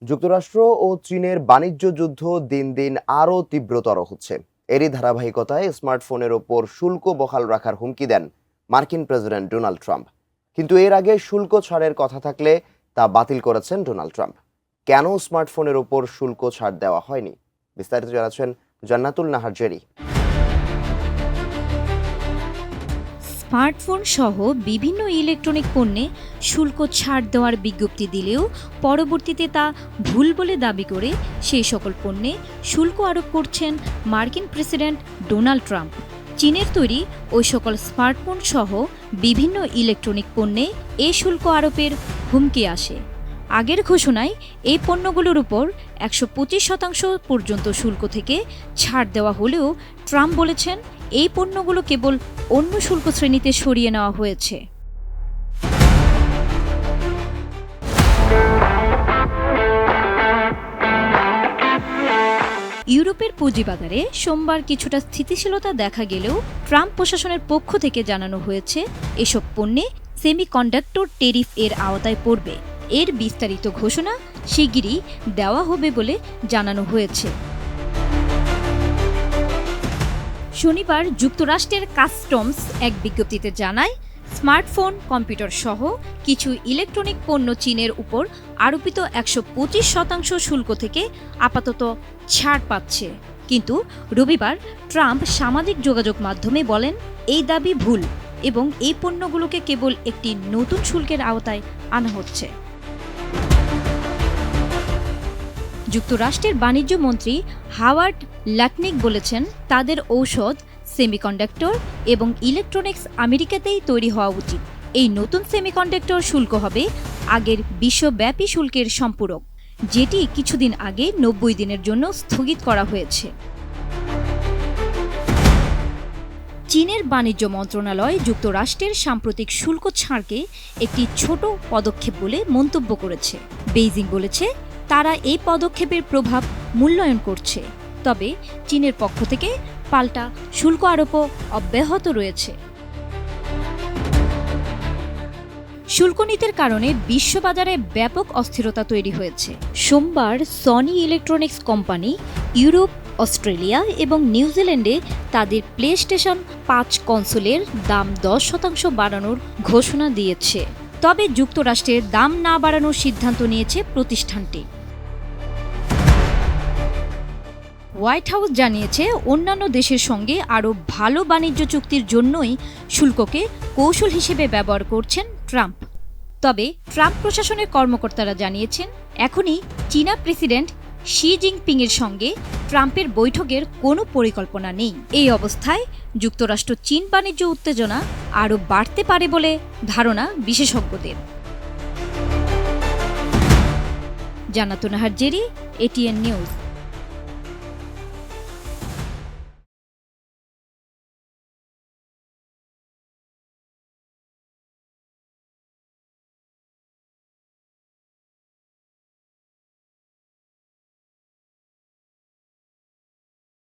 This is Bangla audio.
যুক্তরাষ্ট্র ও চীনের বাণিজ্য যুদ্ধ দিন দিন আরও তীব্রতর হচ্ছে। এরই ধারাবাহিকতায় স্মার্টফোনের ওপর শুল্ক বহাল রাখার হুমকি দেন মার্কিন প্রেসিডেন্ট ডোনাল্ড ট্রাম্প। কিন্তু এর আগে শুল্ক ছাড়ের কথা থাকলে তা বাতিল করেছেন ডোনাল্ড ট্রাম্প। কেন স্মার্টফোনের ওপর শুল্ক ছাড় দেওয়া হয়নি, বিস্তারিত জানাচ্ছেন জান্নাতুল নাহার জেরি। স্মার্টফোন সহ বিভিন্ন ইলেকট্রনিক পণ্যে শুল্ক ছাড় দেওয়ার বিজ্ঞপ্তি দিলেও পরবর্তীতে তা ভুল বলে দাবি করে সেই সকল পণ্যে শুল্ক আরোপ করছেন মার্কিন প্রেসিডেন্ট ডোনাল্ড ট্রাম্প। চীনের তৈরি ওই সকল স্মার্টফোন সহ বিভিন্ন ইলেকট্রনিক পণ্যে এ শুল্ক আরোপের হুমকি আসে। আগের ঘোষণায় এই পণ্যগুলোর উপর 125% পর্যন্ত শুল্ক থেকে ছাড় দেওয়া হলেও ট্রাম্প বলেছেন এই পণ্যগুলো কেবল অন্য শুল্ক শ্রেণীতে সরিয়ে নেওয়া হয়েছে। ইউরোপের পুঁজিবাজারে সোমবার কিছুটা স্থিতিশীলতা দেখা গেলেও ট্রাম্প প্রশাসনের পক্ষ থেকে জানানো হয়েছে এসব পণ্যে সেমিকন্ডাক্টর ট্যারিফ এর আওতায় পড়বে। এর বিস্তারিত ঘোষণা শিগগিরই দেওয়া হবে বলে জানানো হয়েছে। শনিবার যুক্তরাষ্ট্রের কাস্টমস এক বিজ্ঞপ্তিতে জানায়, স্মার্টফোন, কম্পিউটার সহ কিছু ইলেকট্রনিক পণ্য চীনের উপর আরোপিত 125% শুল্ক থেকে আপাতত ছাড় পাচ্ছে। কিন্তু রবিবার ট্রাম্প সামাজিক যোগাযোগ মাধ্যমে বলেন এই দাবি ভুল এবং এই পণ্যগুলোকে কেবল একটি নতুন শুল্কের আওতায় আনা হচ্ছে। যুক্তরাষ্ট্রের বাণিজ্য মন্ত্রী হাওয়ার্ড লাটনিক বলেছেন তাদের ঔষধ, সেমিকন্ডাক্টর এবং ইলেকট্রনিক্স আমেরিকাতেই তৈরি হওয়া উচিত। এই নতুন সেমিকন্ডাক্টর শুল্ক হবে আগের বিশ্বব্যাপী শুল্কের সম্পূরক, যেটি কিছুদিন আগে 90 দিনের জন্য স্থগিত করা হয়েছে। চীনের বাণিজ্য মন্ত্রণালয় যুক্তরাষ্ট্রের সাম্প্রতিক শুল্ক ছাড়কে একটি ছোট পদক্ষেপ বলে মন্তব্য করেছে। বেইজিং বলেছে তারা এই পদক্ষেপের প্রভাব মূল্যায়ন করছে, তবে চীনের পক্ষ থেকে পাল্টা শুল্ক আরোপও অব্যাহত রয়েছে। শুল্ক নীতির কারণে বিশ্ববাজারে ব্যাপক অস্থিরতা তৈরি হয়েছে। সোমবার Sony electronics company Europe, Australia এবং নিউজিল্যান্ডে তাদের প্লেস্টেশন 5 কনসোলের দাম 10% বাড়ানোর ঘোষণা দিয়েছে। তবে যুক্তরাষ্ট্রের দাম না বাড়ানোর সিদ্ধান্ত নিয়েছে প্রতিষ্ঠানটি। হোয়াইট হাউস জানিয়েছে অন্যান্য দেশের সঙ্গে আরও ভালো বাণিজ্য চুক্তির জন্যই শুল্ককে কৌশল হিসেবে ব্যবহার করছেন ট্রাম্প। তবে ট্রাম্প প্রশাসনের কর্মকর্তারা জানিয়েছেন এখনই চীনা প্রেসিডেন্ট শি জিনপিংয়ের সঙ্গে ট্রাম্পের বৈঠকের কোনো পরিকল্পনা নেই। এই অবস্থায় যুক্তরাষ্ট্র চীন বাণিজ্য উত্তেজনা আরও বাড়তে পারে বলে ধারণা বিশেষজ্ঞদের। জান্নাতুন নাহার জেরি, এটিএন নিউজ।